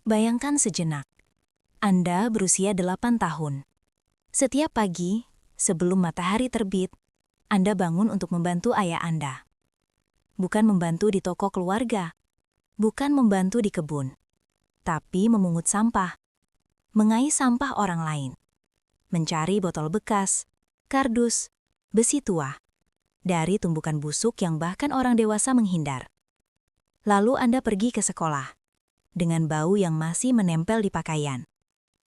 Bayangkan sejenak, Anda berusia 8 tahun. Setiap pagi, sebelum matahari terbit, Anda bangun untuk membantu ayah Anda. Bukan membantu di toko keluarga, bukan membantu di kebun, tapi memungut sampah, mengais sampah orang lain, mencari botol bekas, kardus, besi tua, dari tumbukan busuk yang bahkan orang dewasa menghindar. Lalu Anda pergi ke sekolah, dengan bau yang masih menempel di pakaian,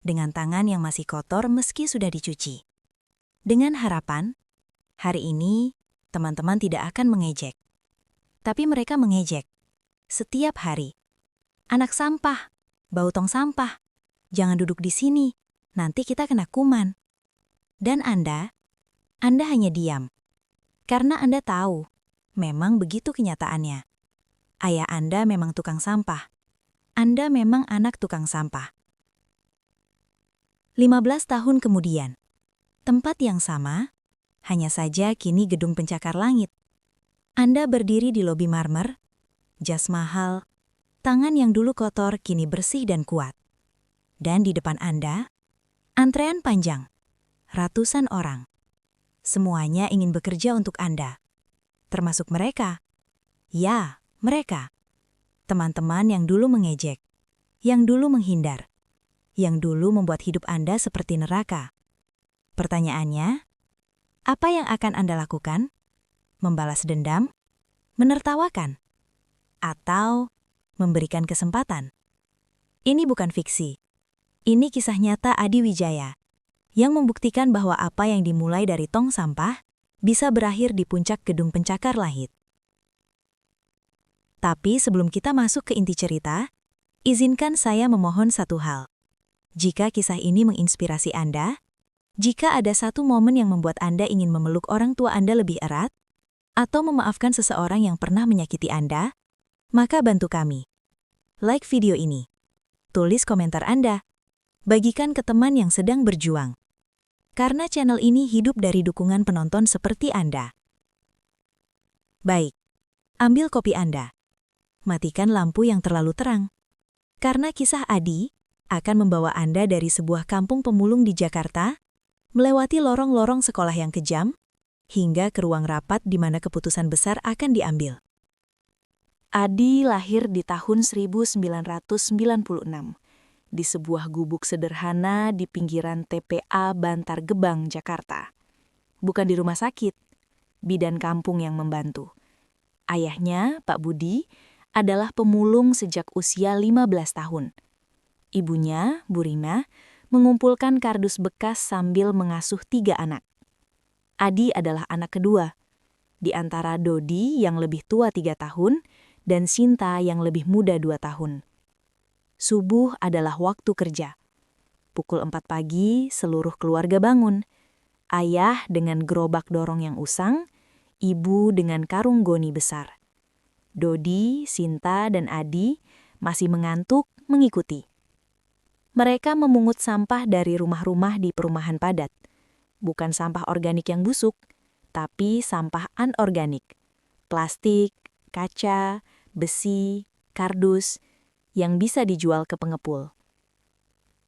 dengan tangan yang masih kotor meski sudah dicuci. Dengan harapan, hari ini teman-teman tidak akan mengejek. Tapi mereka mengejek. Setiap hari. Anak sampah, bau tong sampah, jangan duduk di sini, nanti kita kena kuman. Dan Anda hanya diam. Karena Anda tahu, memang begitu kenyataannya. Ayah Anda memang tukang sampah. Anda memang anak tukang sampah. 15 tahun kemudian, tempat yang sama, hanya saja kini gedung pencakar langit. Anda berdiri di lobi marmer, jas mahal, tangan yang dulu kotor kini bersih dan kuat. Dan di depan Anda, antrean panjang, ratusan orang. Semuanya ingin bekerja untuk Anda. Termasuk mereka. Ya, mereka. Teman-teman yang dulu mengejek, yang dulu menghindar, yang dulu membuat hidup Anda seperti neraka. Pertanyaannya, apa yang akan Anda lakukan? Membalas dendam? Menertawakan? Atau memberikan kesempatan? Ini bukan fiksi. Ini kisah nyata Adi Wijaya, yang membuktikan bahwa apa yang dimulai dari tong sampah bisa berakhir di puncak gedung pencakar langit. Tapi sebelum kita masuk ke inti cerita, izinkan saya memohon satu hal. Jika kisah ini menginspirasi Anda, jika ada satu momen yang membuat Anda ingin memeluk orang tua Anda lebih erat, atau memaafkan seseorang yang pernah menyakiti Anda, maka bantu kami. Like video ini. Tulis komentar Anda. Bagikan ke teman yang sedang berjuang. Karena channel ini hidup dari dukungan penonton seperti Anda. Baik, ambil kopi Anda. Matikan lampu yang terlalu terang. Karena kisah Adi akan membawa Anda dari sebuah kampung pemulung di Jakarta, melewati lorong-lorong sekolah yang kejam, hingga ke ruang rapat di mana keputusan besar akan diambil. Adi lahir di tahun 1996, di sebuah gubuk sederhana di pinggiran TPA Bantar Gebang, Jakarta. Bukan di rumah sakit, bidan kampung yang membantu. Ayahnya, Pak Budi, adalah pemulung sejak usia 15 tahun. Ibunya, Bu Rina, mengumpulkan kardus bekas sambil mengasuh 3 anak. Adi adalah anak kedua, di antara Dodi yang lebih tua 3 tahun dan Sinta yang lebih muda 2 tahun. Subuh adalah waktu kerja. Pukul 4 pagi, seluruh keluarga bangun. Ayah dengan gerobak dorong yang usang, ibu dengan karung goni besar. Dodi, Sinta, dan Adi masih mengantuk mengikuti. Mereka memungut sampah dari rumah-rumah di perumahan padat. Bukan sampah organik yang busuk, tapi sampah anorganik. Plastik, kaca, besi, kardus, yang bisa dijual ke pengepul.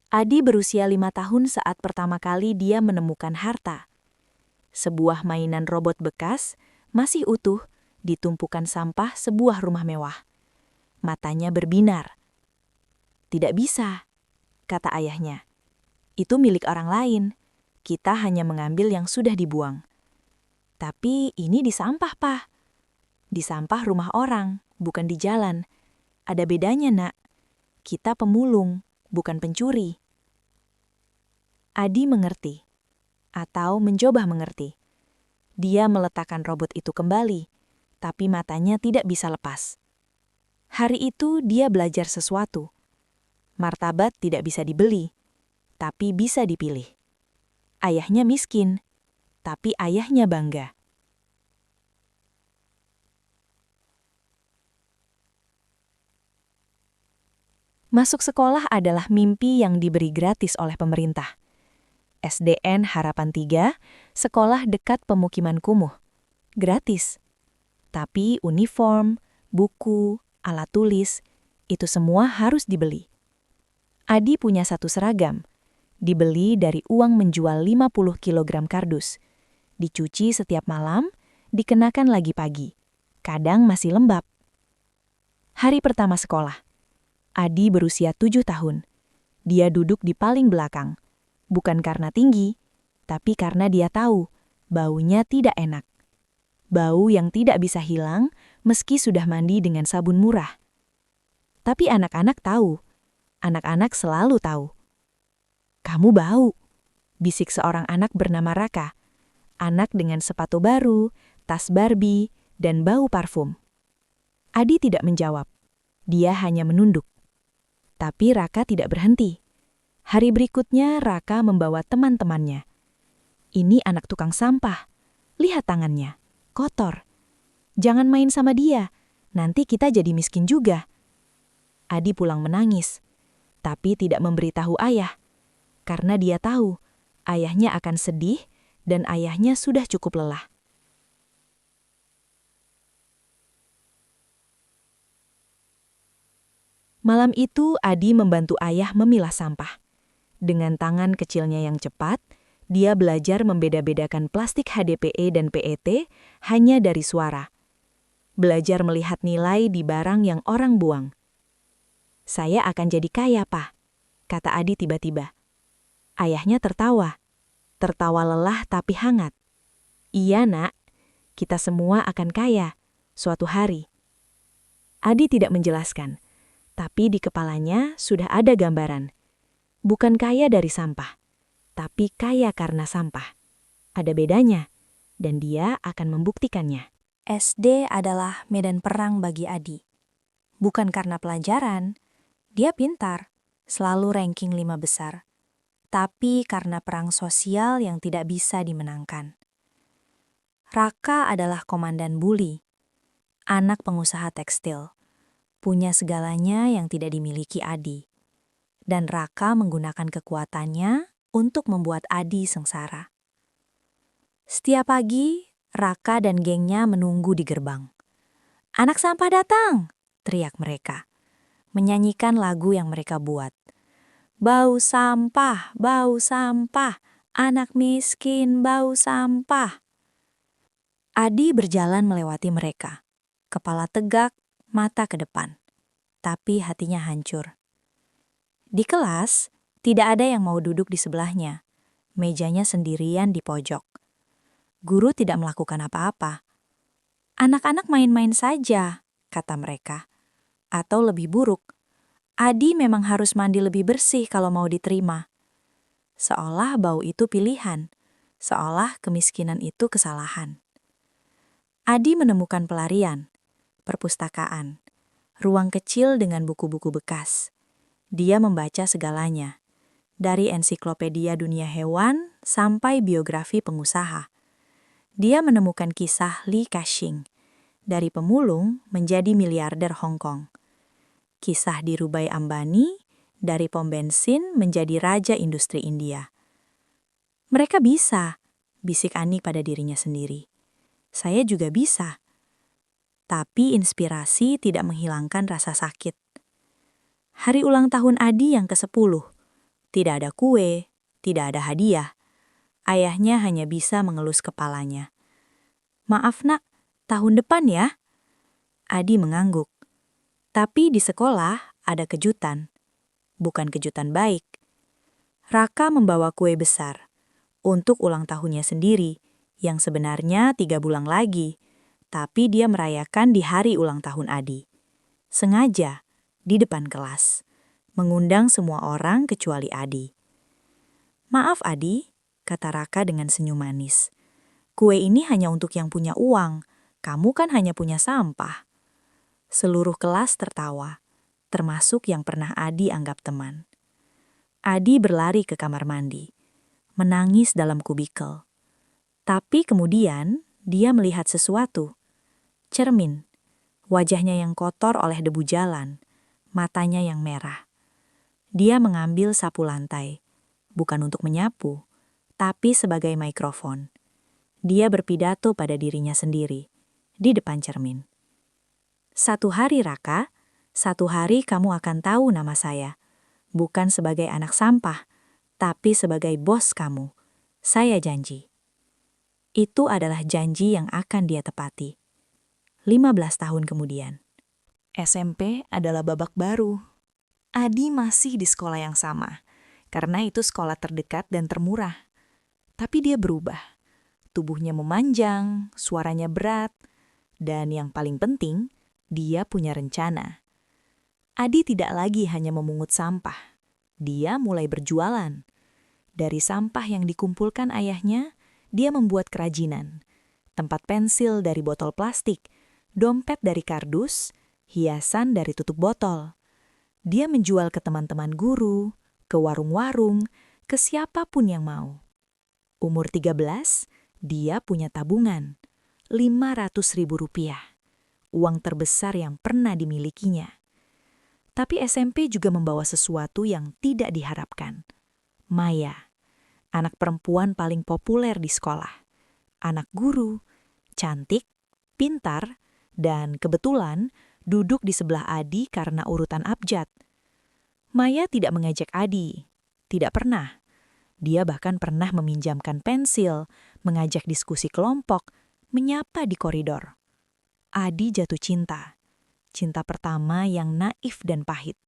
Adi berusia 5 tahun saat pertama kali dia menemukan harta. Sebuah mainan robot bekas, masih utuh, di tumpukan sampah sebuah rumah mewah. Matanya berbinar. Tidak bisa, kata ayahnya. Itu milik orang lain. Kita hanya mengambil yang sudah dibuang. Tapi ini di sampah, Pak. Di sampah rumah orang, bukan di jalan. Ada bedanya, Nak. Kita pemulung, bukan pencuri. Adi mengerti, atau mencoba mengerti. Dia meletakkan robot itu kembali, tapi matanya tidak bisa lepas. Hari itu dia belajar sesuatu. Martabat tidak bisa dibeli, tapi bisa dipilih. Ayahnya miskin, tapi ayahnya bangga. Masuk sekolah adalah mimpi yang diberi gratis oleh pemerintah. SDN Harapan 3, sekolah dekat pemukiman kumuh. Gratis. Tapi uniform, buku, alat tulis, itu semua harus dibeli. Adi punya satu seragam. Dibeli dari uang menjual 50 kilogram kardus. Dicuci setiap malam, dikenakan lagi pagi. Kadang masih lembab. Hari pertama sekolah. Adi berusia 7 tahun. Dia duduk di paling belakang. Bukan karena tinggi, tapi karena dia tahu baunya tidak enak. Bau yang tidak bisa hilang meski sudah mandi dengan sabun murah. Tapi anak-anak tahu. Anak-anak selalu tahu. "Kamu bau," bisik seorang anak bernama Raka. Anak dengan sepatu baru, tas Barbie, dan bau parfum. Adi tidak menjawab. Dia hanya menunduk. Tapi Raka tidak berhenti. Hari berikutnya Raka membawa teman-temannya. "Ini anak tukang sampah. Lihat tangannya, kotor. Jangan main sama dia, nanti kita jadi miskin juga." Adi pulang menangis, tapi tidak memberitahu ayah. Karena dia tahu, ayahnya akan sedih dan ayahnya sudah cukup lelah. Malam itu Adi membantu ayah memilah sampah. Dengan tangan kecilnya yang cepat, dia belajar membeda-bedakan plastik HDPE dan PET hanya dari suara. Belajar melihat nilai di barang yang orang buang. "Saya akan jadi kaya, Pak," kata Adi tiba-tiba. Ayahnya tertawa. Tertawa lelah tapi hangat. "Iya, Nak. Kita semua akan kaya suatu hari." Adi tidak menjelaskan, tapi di kepalanya sudah ada gambaran. Bukan kaya dari sampah, tapi kaya karena sampah. Ada bedanya, dan dia akan membuktikannya. SD adalah medan perang bagi Adi. Bukan karena pelajaran, dia pintar, selalu ranking 5 besar. Tapi karena perang sosial yang tidak bisa dimenangkan. Raka adalah komandan bully, anak pengusaha tekstil. Punya segalanya yang tidak dimiliki Adi. Dan Raka menggunakan kekuatannya untuk membuat Adi sengsara. Setiap pagi, Raka dan gengnya menunggu di gerbang. "Anak sampah datang!" teriak mereka. Menyanyikan lagu yang mereka buat. "Bau sampah, anak miskin bau sampah." Adi berjalan melewati mereka. Kepala tegak, mata ke depan. Tapi hatinya hancur. Di kelas, tidak ada yang mau duduk di sebelahnya. Mejanya sendirian di pojok. Guru tidak melakukan apa-apa. "Anak-anak main-main saja," kata mereka. Atau lebih buruk, Adi memang harus mandi lebih bersih kalau mau diterima. Seolah bau itu pilihan, seolah kemiskinan itu kesalahan. Adi menemukan pelarian, perpustakaan, ruang kecil dengan buku-buku bekas. Dia membaca segalanya, dari ensiklopedia dunia hewan sampai biografi pengusaha. Dia menemukan kisah Li Ka-shing, dari pemulung menjadi miliarder Hong Kong. Kisah Dhirubhai Ambani, dari pom bensin menjadi raja industri India. "Mereka bisa," bisik Ani pada dirinya sendiri. "Saya juga bisa." Tapi inspirasi tidak menghilangkan rasa sakit. Hari ulang tahun Adi yang ke-10. Tidak ada kue, tidak ada hadiah. Ayahnya hanya bisa mengelus kepalanya. "Maaf, Nak, tahun depan ya." Adi mengangguk. Tapi di sekolah ada kejutan. Bukan kejutan baik. Raka membawa kue besar untuk ulang tahunnya sendiri, yang sebenarnya 3 bulan lagi, tapi dia merayakan di hari ulang tahun Adi. Sengaja, di depan kelas, mengundang semua orang kecuali Adi. "Maaf Adi," kata Raka dengan senyum manis. "Kue ini hanya untuk yang punya uang, kamu kan hanya punya sampah." Seluruh kelas tertawa, termasuk yang pernah Adi anggap teman. Adi berlari ke kamar mandi, menangis dalam kubikel. Tapi kemudian dia melihat sesuatu. Cermin, wajahnya yang kotor oleh debu jalan, matanya yang merah. Dia mengambil sapu lantai, bukan untuk menyapu, tapi sebagai mikrofon. Dia berpidato pada dirinya sendiri, di depan cermin. "Satu hari Raka, satu hari kamu akan tahu nama saya. Bukan sebagai anak sampah, tapi sebagai bos kamu. Saya janji. Itu adalah janji yang akan dia tepati. 15 tahun kemudian. SMP adalah babak baru. Adi masih di sekolah yang sama, karena itu sekolah terdekat dan termurah. Tapi dia berubah. Tubuhnya memanjang, suaranya berat, dan yang paling penting, dia punya rencana. Adi tidak lagi hanya memungut sampah. Dia mulai berjualan. Dari sampah yang dikumpulkan ayahnya, dia membuat kerajinan. Tempat pensil dari botol plastik, dompet dari kardus, hiasan dari tutup botol. Dia menjual ke teman-teman guru, ke warung-warung, ke siapapun yang mau. Umur 13, dia punya tabungan, Rp500.000, uang terbesar yang pernah dimilikinya. Tapi SMP juga membawa sesuatu yang tidak diharapkan. Maya, anak perempuan paling populer di sekolah. Anak guru, cantik, pintar, dan kebetulan duduk di sebelah Adi karena urutan abjad. Maya tidak mengejek Adi, tidak pernah. Dia bahkan pernah meminjamkan pensil, mengajak diskusi kelompok, menyapa di koridor. Adi jatuh cinta. Cinta pertama yang naif dan pahit.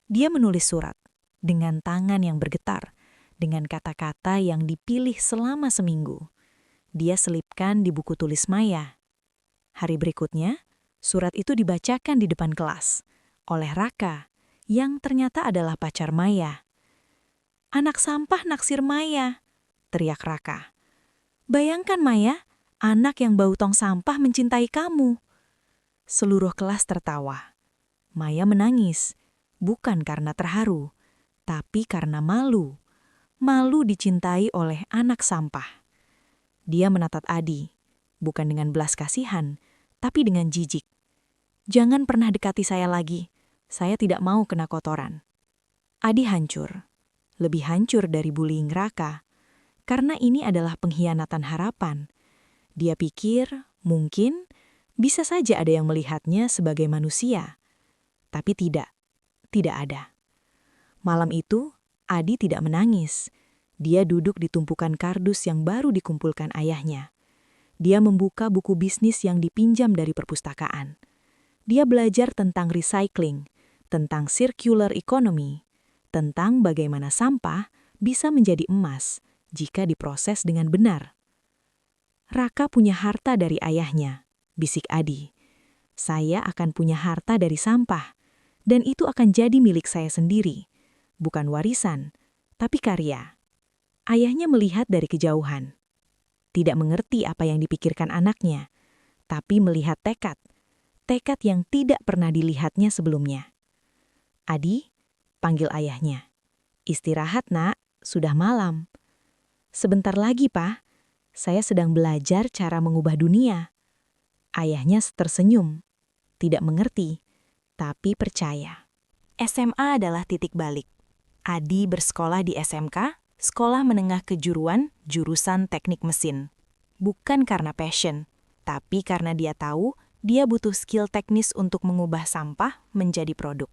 Dia menulis surat dengan tangan yang bergetar, dengan kata-kata yang dipilih selama seminggu. Dia selipkan di buku tulis Maya. Hari berikutnya, surat itu dibacakan di depan kelas oleh Raka, yang ternyata adalah pacar Maya. "Anak sampah naksir Maya," teriak Raka. "Bayangkan Maya, anak yang bau tong sampah mencintai kamu." Seluruh kelas tertawa. Maya menangis, bukan karena terharu, tapi karena malu. Malu dicintai oleh anak sampah. Dia menatap Adi, bukan dengan belas kasihan, tapi dengan jijik. "Jangan pernah dekati saya lagi. Saya tidak mau kena kotoran." Adi hancur. Lebih hancur dari bullying Raka. Karena ini adalah pengkhianatan harapan. Dia pikir, mungkin, bisa saja ada yang melihatnya sebagai manusia. Tapi tidak ada. Malam itu, Adi tidak menangis. Dia duduk di tumpukan kardus yang baru dikumpulkan ayahnya. Dia membuka buku bisnis yang dipinjam dari perpustakaan. Dia belajar tentang recycling, tentang circular economy, tentang bagaimana sampah bisa menjadi emas jika diproses dengan benar. "Raka punya harta dari ayahnya," bisik Adi. "Saya akan punya harta dari sampah, dan itu akan jadi milik saya sendiri. Bukan warisan, tapi karya." Ayahnya melihat dari kejauhan. Tidak mengerti apa yang dipikirkan anaknya, tapi melihat tekad yang tidak pernah dilihatnya sebelumnya. "Adi," panggil ayahnya. "Istirahat, Nak, sudah malam." "Sebentar lagi, Pak. Saya sedang belajar cara mengubah dunia." Ayahnya tersenyum, tidak mengerti, tapi percaya. SMA adalah titik balik. Adi bersekolah di SMK, Sekolah Menengah Kejuruan, jurusan Teknik Mesin. Bukan karena passion, tapi karena dia tahu dia butuh skill teknis untuk mengubah sampah menjadi produk.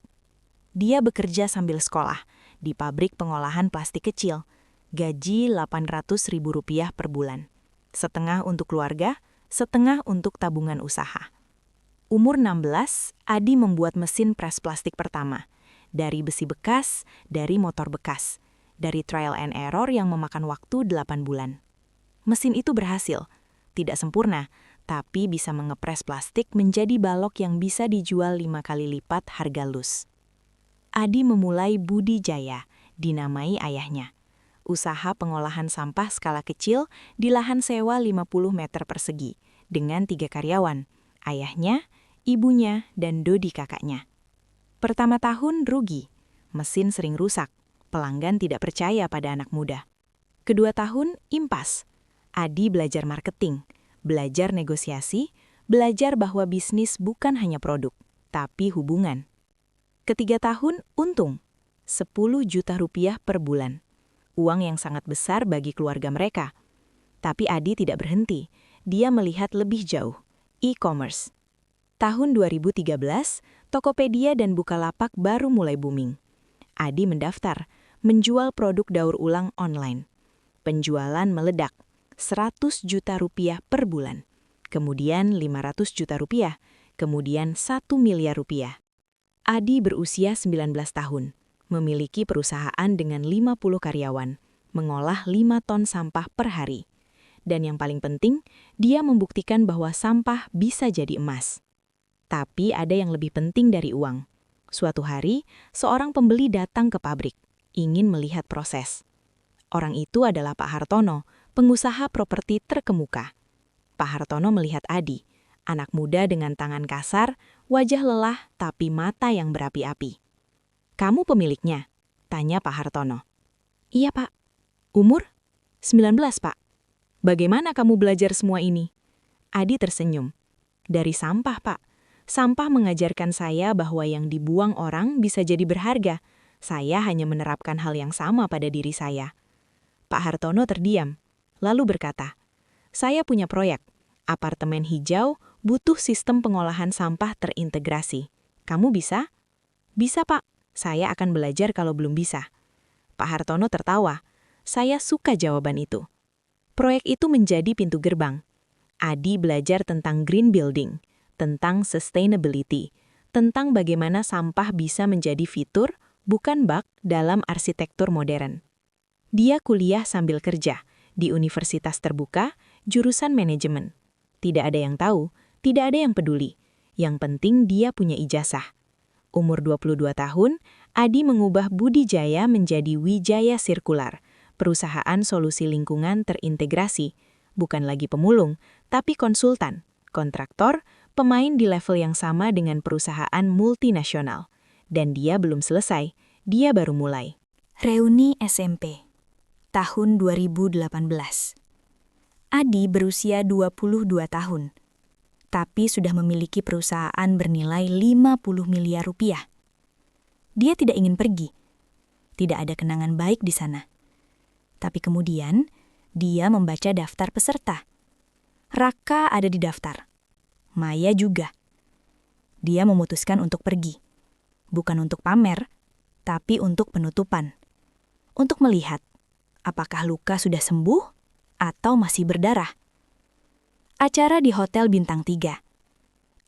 Dia bekerja sambil sekolah di pabrik pengolahan plastik kecil. Gaji Rp800.000 per bulan. Setengah untuk keluarga, setengah untuk tabungan usaha. Umur 16, Adi membuat mesin pres plastik pertama. Dari besi bekas, dari motor bekas. Dari trial and error yang memakan waktu 8 bulan. Mesin itu berhasil. Tidak sempurna, tapi bisa mengepres plastik menjadi balok yang bisa dijual 5 kali lipat harga lus. Adi memulai Budi Jaya, dinamai ayahnya. Usaha pengolahan sampah skala kecil di lahan sewa 50 meter persegi, dengan 3 karyawan, ayahnya, ibunya, dan Dodi kakaknya. Pertama tahun rugi, mesin sering rusak, pelanggan tidak percaya pada anak muda. Kedua tahun impas, Adi belajar marketing, belajar negosiasi, belajar bahwa bisnis bukan hanya produk, tapi hubungan. Ketiga tahun untung, Rp10 juta per bulan. Uang yang sangat besar bagi keluarga mereka. Tapi Adi tidak berhenti, dia melihat lebih jauh, e-commerce. Tahun 2013, Tokopedia dan Bukalapak baru mulai booming. Adi mendaftar, menjual produk daur ulang online. Penjualan meledak, 100 juta rupiah per bulan. Kemudian 500 juta rupiah, kemudian 1 miliar rupiah. Adi berusia 19 tahun, memiliki perusahaan dengan 50 karyawan, mengolah 5 ton sampah per hari. Dan yang paling penting, dia membuktikan bahwa sampah bisa jadi emas. Tapi ada yang lebih penting dari uang. Suatu hari, seorang pembeli datang ke pabrik, ingin melihat proses. Orang itu adalah Pak Hartono, pengusaha properti terkemuka. Pak Hartono melihat Adi, anak muda dengan tangan kasar, wajah lelah tapi mata yang berapi-api. "Kamu pemiliknya?" tanya Pak Hartono. "Iya, Pak." "Umur?" 19, Pak." "Bagaimana kamu belajar semua ini?" Adi tersenyum. "Dari sampah, Pak. Sampah mengajarkan saya bahwa yang dibuang orang bisa jadi berharga. Saya hanya menerapkan hal yang sama pada diri saya." Pak Hartono terdiam, lalu berkata, "Saya punya proyek. Apartemen hijau butuh sistem pengolahan sampah terintegrasi. Kamu bisa?" "Bisa, Pak. Saya akan belajar kalau belum bisa." Pak Hartono tertawa. Saya suka jawaban itu. Proyek itu menjadi pintu gerbang. Adi belajar tentang green building, tentang sustainability, tentang bagaimana sampah bisa menjadi fitur, bukan bug dalam arsitektur modern. Dia kuliah sambil kerja di universitas terbuka, jurusan manajemen. Tidak ada yang tahu, tidak ada yang peduli. Yang penting dia punya ijazah. Umur 22 tahun, Adi mengubah Budi Jaya menjadi Wijaya Sirkular, perusahaan solusi lingkungan terintegrasi, bukan lagi pemulung, tapi konsultan, kontraktor, pemain di level yang sama dengan perusahaan multinasional. Dan dia belum selesai, dia baru mulai. Reuni SMP, tahun 2018. Adi berusia 22 tahun, tapi sudah memiliki perusahaan bernilai 50 miliar rupiah. Dia tidak ingin pergi. Tidak ada kenangan baik di sana. Tapi kemudian, dia membaca daftar peserta. Raka ada di daftar. Maya juga. Dia memutuskan untuk pergi. Bukan untuk pamer, tapi untuk penutupan. Untuk melihat, apakah luka sudah sembuh atau masih berdarah. Acara di Hotel Bintang 3.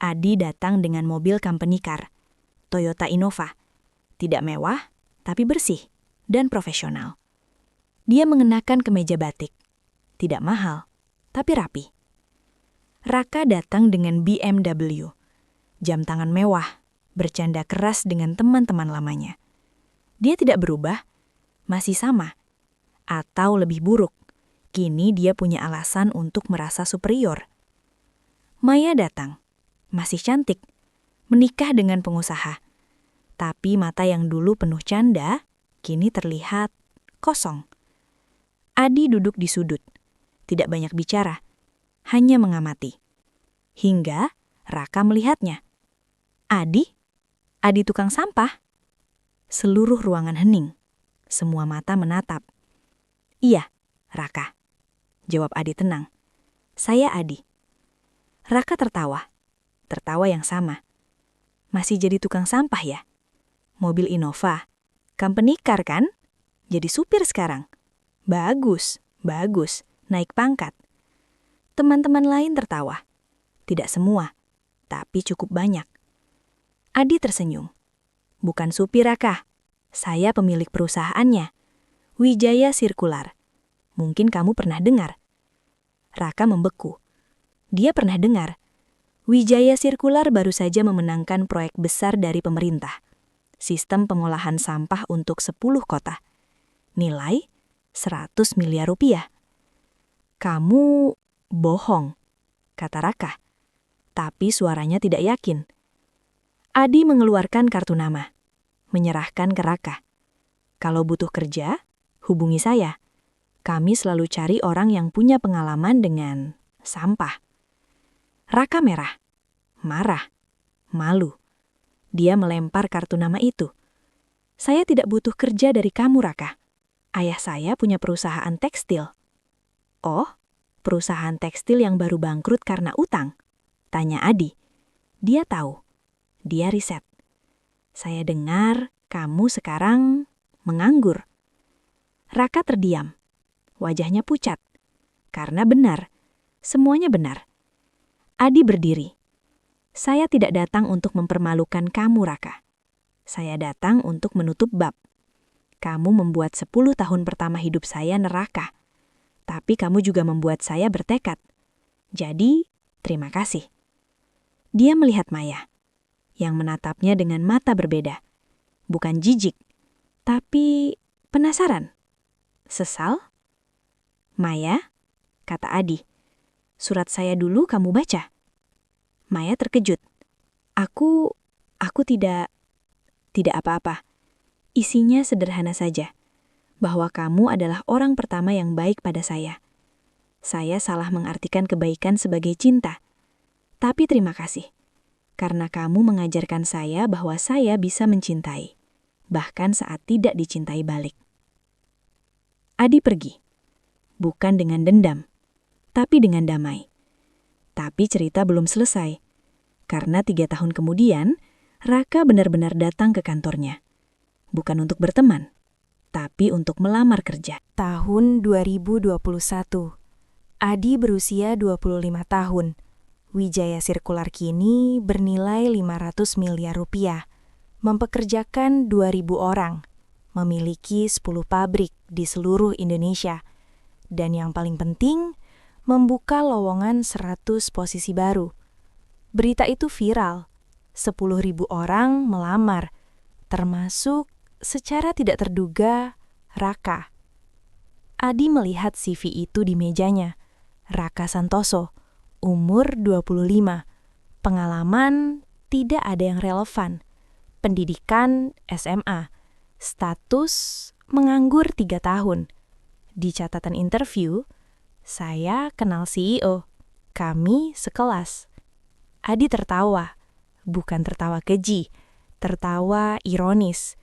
Adi datang dengan mobil company car, Toyota Innova. Tidak mewah, tapi bersih dan profesional. Dia mengenakan kemeja batik. Tidak mahal, tapi rapi. Raka datang dengan BMW. Jam tangan mewah, bercanda keras dengan teman-teman lamanya. Dia tidak berubah, masih sama. Atau lebih buruk, kini dia punya alasan untuk merasa superior. Maya datang, masih cantik, menikah dengan pengusaha. Tapi mata yang dulu penuh canda, kini terlihat kosong. Adi duduk di sudut, tidak banyak bicara, hanya mengamati. Hingga Raka melihatnya. "Adi? Adi tukang sampah?" Seluruh ruangan hening, semua mata menatap. "Iya, Raka," jawab Adi tenang. "Saya Adi." Raka tertawa, tertawa yang sama. "Masih jadi tukang sampah ya? Mobil Innova, company car kan? Jadi supir sekarang. Bagus, bagus, naik pangkat." Teman-teman lain tertawa. Tidak semua, tapi cukup banyak. Adi tersenyum. "Bukan supir, Raka. Saya pemilik perusahaannya. Wijaya Sirkular. Mungkin kamu pernah dengar." Raka membeku. Dia pernah dengar. Wijaya Sirkular baru saja memenangkan proyek besar dari pemerintah. Sistem pengolahan sampah untuk 10 kota. Nilai 100 miliar rupiah. "Kamu bohong," kata Raka. Tapi suaranya tidak yakin. Adi mengeluarkan kartu nama, menyerahkan ke Raka. "Kalau butuh kerja, hubungi saya. Kami selalu cari orang yang punya pengalaman dengan sampah." Raka merah, marah, malu. Dia melempar kartu nama itu. "Saya tidak butuh kerja dari kamu, Raka. Ayah saya punya perusahaan tekstil." "Oh, perusahaan tekstil yang baru bangkrut karena utang?" tanya Adi. Dia tahu. Dia riset. "Saya dengar kamu sekarang menganggur. Raka terdiam. Wajahnya pucat. Karena benar. Semuanya benar. Adi berdiri. Saya tidak datang untuk mempermalukan kamu, Raka. Saya datang untuk menutup bab. Kamu membuat 10 tahun pertama hidup saya neraka. Tapi kamu juga membuat saya bertekad. Jadi, terima kasih. Dia melihat Maya, yang menatapnya dengan mata berbeda. Bukan jijik, tapi penasaran. Sesal? Maya, kata Adi, surat saya dulu kamu baca. Maya terkejut. Aku tidak apa-apa. Isinya sederhana saja, bahwa kamu adalah orang pertama yang baik pada saya. Saya salah mengartikan kebaikan sebagai cinta. Tapi terima kasih, karena kamu mengajarkan saya bahwa saya bisa mencintai, bahkan saat tidak dicintai balik. Adi pergi, bukan dengan dendam, tapi dengan damai. Tapi cerita belum selesai, karena 3 tahun kemudian, Raka benar-benar datang ke kantornya. Bukan untuk berteman, tapi untuk melamar kerja. Tahun 2021. Adi berusia 25 tahun. Wijaya Sirkular kini bernilai 500 miliar rupiah, mempekerjakan 2.000 orang, memiliki 10 pabrik di seluruh Indonesia, dan yang paling penting, membuka lowongan 100 posisi baru. Berita itu viral, 10.000 orang melamar, termasuk secara tidak terduga Raka. Adi melihat CV itu di mejanya. Raka Santoso, umur 25, pengalaman tidak ada yang relevan, pendidikan SMA, status menganggur 3 tahun. Di catatan interview, saya kenal CEO, kami sekelas. Adi tertawa, bukan tertawa keji, tertawa ironis.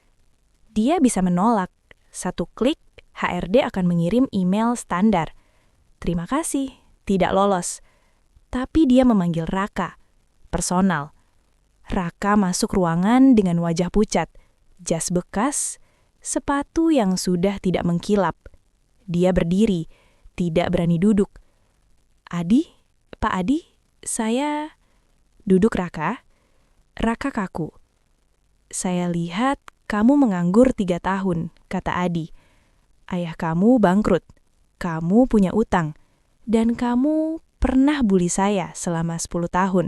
Dia bisa menolak, 1 klik HRD akan mengirim email standar. Terima kasih, tidak lolos. Tapi dia memanggil Raka, personal. Raka masuk ruangan dengan wajah pucat, jas bekas, sepatu yang sudah tidak mengkilap. Dia berdiri, tidak berani duduk. Adi, Pak Adi, saya... Duduk Raka. Raka kaku. Saya lihat kamu menganggur 3 tahun, kata Adi. Ayah kamu bangkrut, kamu punya utang, dan kamu pernah bully saya selama 10 tahun.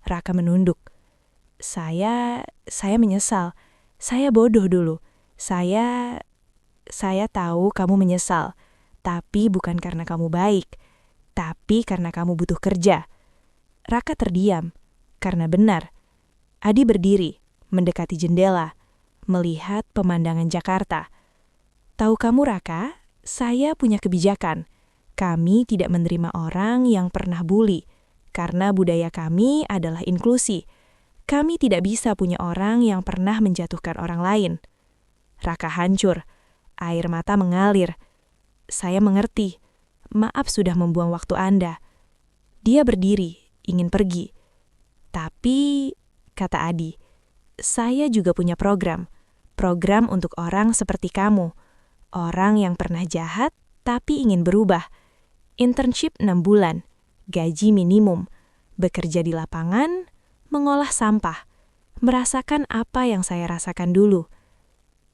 Raka menunduk. Saya menyesal. Saya bodoh dulu. Saya tahu kamu menyesal, tapi bukan karena kamu baik, tapi karena kamu butuh kerja. Raka terdiam, karena benar. Adi berdiri, mendekati jendela, melihat pemandangan Jakarta. Tahu kamu Raka, saya punya kebijakan. Kami tidak menerima orang yang pernah bully, karena budaya kami adalah inklusi. Kami tidak bisa punya orang yang pernah menjatuhkan orang lain. Raka hancur, air mata mengalir. Saya mengerti, maaf sudah membuang waktu Anda. Dia berdiri, ingin pergi. Tapi, kata Adi, saya juga punya program untuk orang seperti kamu. Orang yang pernah jahat, tapi ingin berubah. Internship 6 bulan, gaji minimum, bekerja di lapangan, mengolah sampah, merasakan apa yang saya rasakan dulu.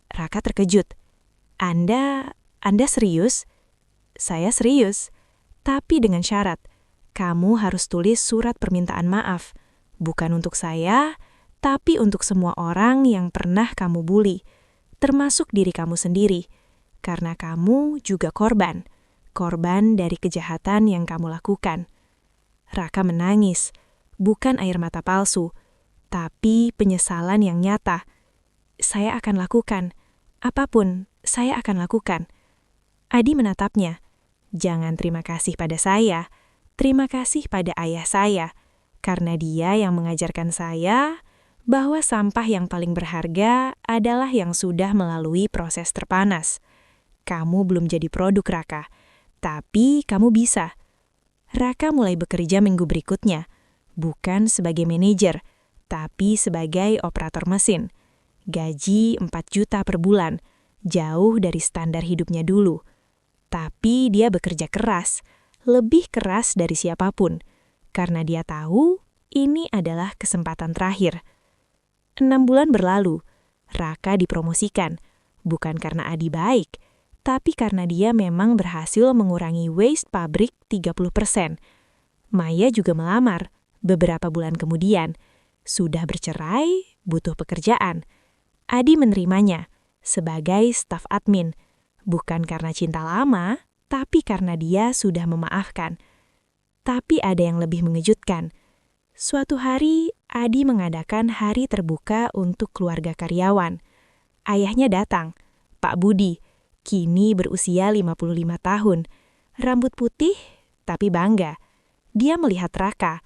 Raka terkejut. Anda serius? Saya serius, tapi dengan syarat. Kamu harus tulis surat permintaan maaf, bukan untuk saya, tapi untuk semua orang yang pernah kamu bully, termasuk diri kamu sendiri, karena kamu juga korban dari kejahatan yang kamu lakukan. Raka menangis, bukan air mata palsu, tapi penyesalan yang nyata. Saya akan lakukan, apapun saya akan lakukan. Adi menatapnya. Jangan terima kasih pada saya, terima kasih pada ayah saya, karena dia yang mengajarkan saya bahwa sampah yang paling berharga adalah yang sudah melalui proses terpanas. Kamu belum jadi produk Raka, tapi kamu bisa. Raka mulai bekerja minggu berikutnya, bukan sebagai manajer, tapi sebagai operator mesin. Gaji 4 juta per bulan, jauh dari standar hidupnya dulu. Tapi dia bekerja keras, lebih keras dari siapapun, karena dia tahu ini adalah kesempatan terakhir. 6 bulan berlalu, Raka dipromosikan, bukan karena Adi baik, tapi karena dia memang berhasil mengurangi waste pabrik 30%. Maya juga melamar, beberapa bulan kemudian. Sudah bercerai, butuh pekerjaan. Adi menerimanya sebagai staf admin, bukan karena cinta lama, tapi karena dia sudah memaafkan. Tapi ada yang lebih mengejutkan. Suatu hari, Adi mengadakan hari terbuka untuk keluarga karyawan. Ayahnya datang, Pak Budi, kini berusia 55 tahun. Rambut putih, tapi bangga. Dia melihat Raka,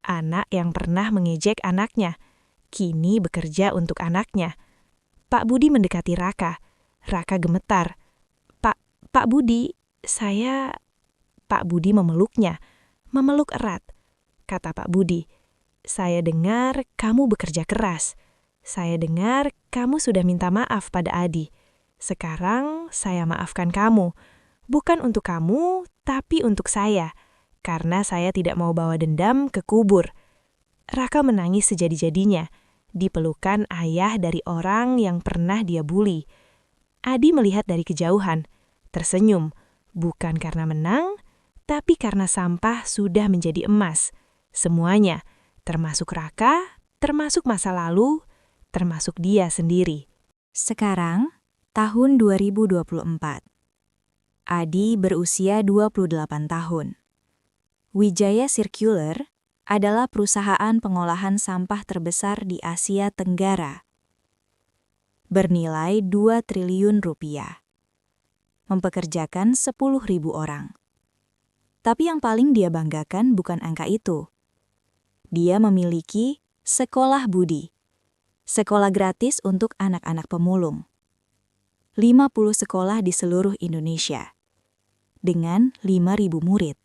anak yang pernah mengejek anaknya, kini bekerja untuk anaknya. Pak Budi mendekati Raka. Raka gemetar. Pak Budi, saya... Pak Budi memeluknya. Memeluk erat. Kata Pak Budi, saya dengar kamu bekerja keras. Saya dengar kamu sudah minta maaf pada Adi. Sekarang saya maafkan kamu. Bukan untuk kamu, tapi untuk saya. Karena saya tidak mau bawa dendam ke kubur. Raka menangis sejadi-jadinya. Dipelukan ayah dari orang yang pernah dia bully. Adi melihat dari kejauhan, tersenyum, bukan karena menang, tapi karena sampah sudah menjadi emas. Semuanya, termasuk Raka, termasuk masa lalu, termasuk dia sendiri. Sekarang, tahun 2024. Adi berusia 28 tahun. Wijaya Circular adalah perusahaan pengolahan sampah terbesar di Asia Tenggara. Bernilai 2 triliun rupiah. Mempekerjakan 10.000 orang. Tapi yang paling dia banggakan bukan angka itu. Dia memiliki Sekolah Budi, sekolah gratis untuk anak-anak pemulung. 50 sekolah di seluruh Indonesia, dengan 5.000 murid.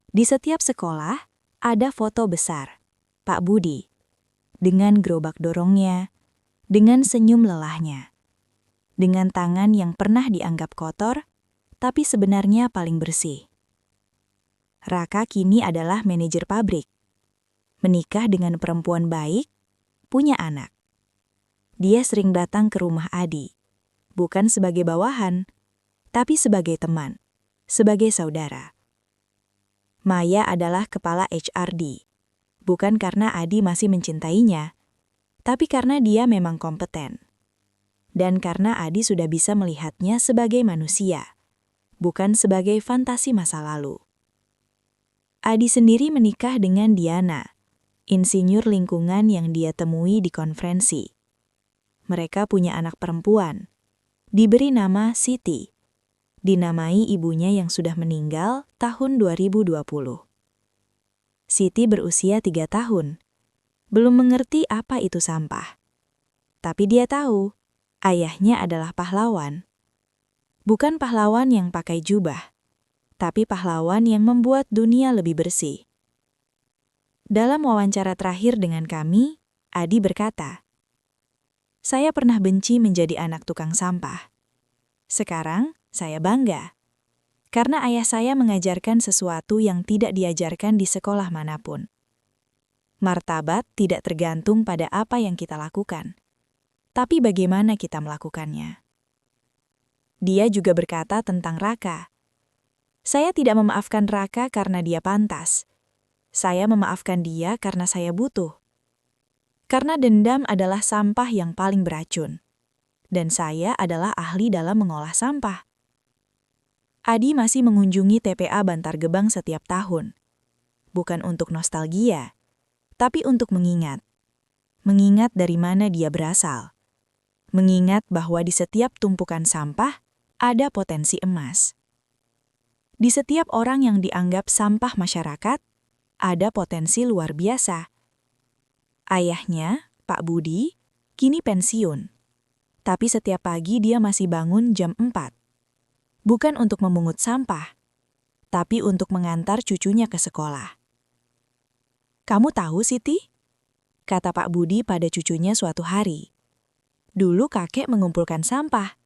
Di setiap sekolah, ada foto besar, Pak Budi, dengan gerobak dorongnya, dengan senyum lelahnya, dengan tangan yang pernah dianggap kotor, tapi sebenarnya paling bersih. Raka kini adalah manajer pabrik, menikah dengan perempuan baik, punya anak. Dia sering datang ke rumah Adi, bukan sebagai bawahan, tapi sebagai teman, sebagai saudara. Maya adalah kepala HRD, bukan karena Adi masih mencintainya, tapi karena dia memang kompeten. Dan karena Adi sudah bisa melihatnya sebagai manusia, bukan sebagai fantasi masa lalu. Adi sendiri menikah dengan Diana, insinyur lingkungan yang dia temui di konferensi. Mereka punya anak perempuan, diberi nama Siti, dinamai ibunya yang sudah meninggal tahun 2020. Siti berusia 3 tahun, belum mengerti apa itu sampah. Tapi dia tahu, ayahnya adalah pahlawan. Bukan pahlawan yang pakai jubah, tapi pahlawan yang membuat dunia lebih bersih. Dalam wawancara terakhir dengan kami, Adi berkata, "Saya pernah benci menjadi anak tukang sampah. Sekarang, saya bangga. Karena ayah saya mengajarkan sesuatu yang tidak diajarkan di sekolah manapun. Martabat tidak tergantung pada apa yang kita lakukan, tapi bagaimana kita melakukannya." Dia juga berkata tentang Raka, "Saya tidak memaafkan Raka karena dia pantas. Saya memaafkan dia karena saya butuh. Karena dendam adalah sampah yang paling beracun. Dan saya adalah ahli dalam mengolah sampah." Adi masih mengunjungi TPA Bantar Gebang setiap tahun. Bukan untuk nostalgia, tapi untuk mengingat. Mengingat dari mana dia berasal. Mengingat bahwa di setiap tumpukan sampah ada potensi emas. Di setiap orang yang dianggap sampah masyarakat, ada potensi luar biasa. Ayahnya, Pak Budi, kini pensiun. Tapi setiap pagi dia masih bangun jam 4. Bukan untuk memungut sampah, tapi untuk mengantar cucunya ke sekolah. "Kamu tahu, Siti?" kata Pak Budi pada cucunya suatu hari. Dulu kakek mengumpulkan sampah.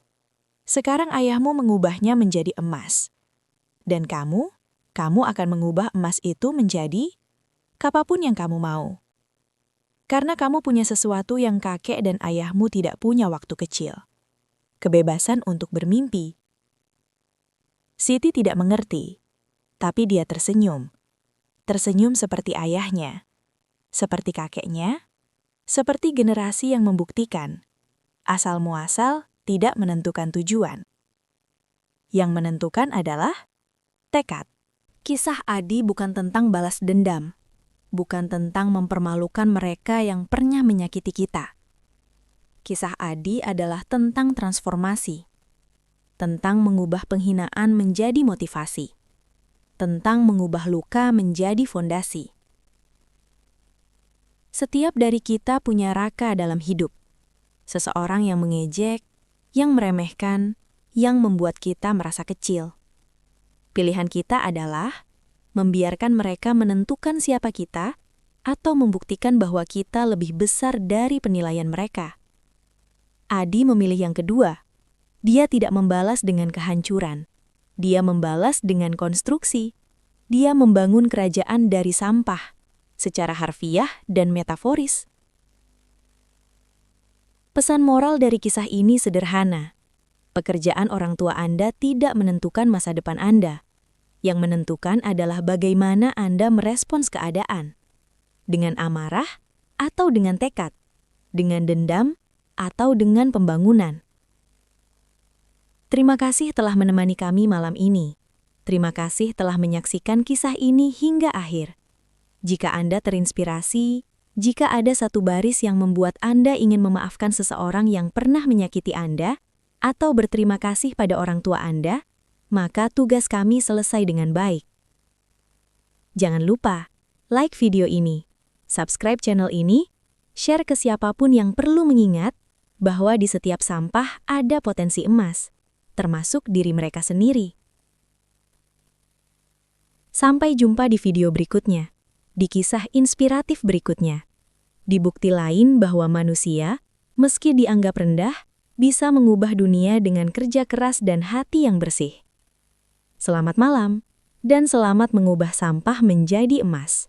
Sekarang ayahmu mengubahnya menjadi emas. Dan kamu akan mengubah emas itu menjadi apapun yang kamu mau. Karena kamu punya sesuatu yang kakek dan ayahmu tidak punya waktu kecil. Kebebasan untuk bermimpi. Siti tidak mengerti, tapi dia tersenyum. Tersenyum seperti ayahnya, seperti kakeknya, seperti generasi yang membuktikan. Asal muasal tidak menentukan tujuan. Yang menentukan adalah tekad. Kisah Adi bukan tentang balas dendam, bukan tentang mempermalukan mereka yang pernah menyakiti kita. Kisah Adi adalah tentang transformasi, tentang mengubah penghinaan menjadi motivasi, tentang mengubah luka menjadi fondasi. Setiap dari kita punya Raka dalam hidup. Seseorang yang mengejek, yang meremehkan, yang membuat kita merasa kecil. Pilihan kita adalah membiarkan mereka menentukan siapa kita atau membuktikan bahwa kita lebih besar dari penilaian mereka. Adi memilih yang kedua. Dia tidak membalas dengan kehancuran. Dia membalas dengan konstruksi. Dia membangun kerajaan dari sampah, secara harfiah dan metaforis. Pesan moral dari kisah ini sederhana. Pekerjaan orang tua Anda tidak menentukan masa depan Anda. Yang menentukan adalah bagaimana Anda merespons keadaan. Dengan amarah atau dengan tekad. Dengan dendam atau dengan pembangunan. Terima kasih telah menemani kami malam ini. Terima kasih telah menyaksikan kisah ini hingga akhir. Jika Anda terinspirasi, jika ada satu baris yang membuat Anda ingin memaafkan seseorang yang pernah menyakiti Anda, atau berterima kasih pada orang tua Anda, maka tugas kami selesai dengan baik. Jangan lupa, like video ini, subscribe channel ini, share ke siapapun yang perlu mengingat bahwa di setiap sampah ada potensi emas, termasuk diri mereka sendiri. Sampai jumpa di video berikutnya, di kisah inspiratif berikutnya. Di bukti lain bahwa manusia, meski dianggap rendah, bisa mengubah dunia dengan kerja keras dan hati yang bersih. Selamat malam, dan selamat mengubah sampah menjadi emas.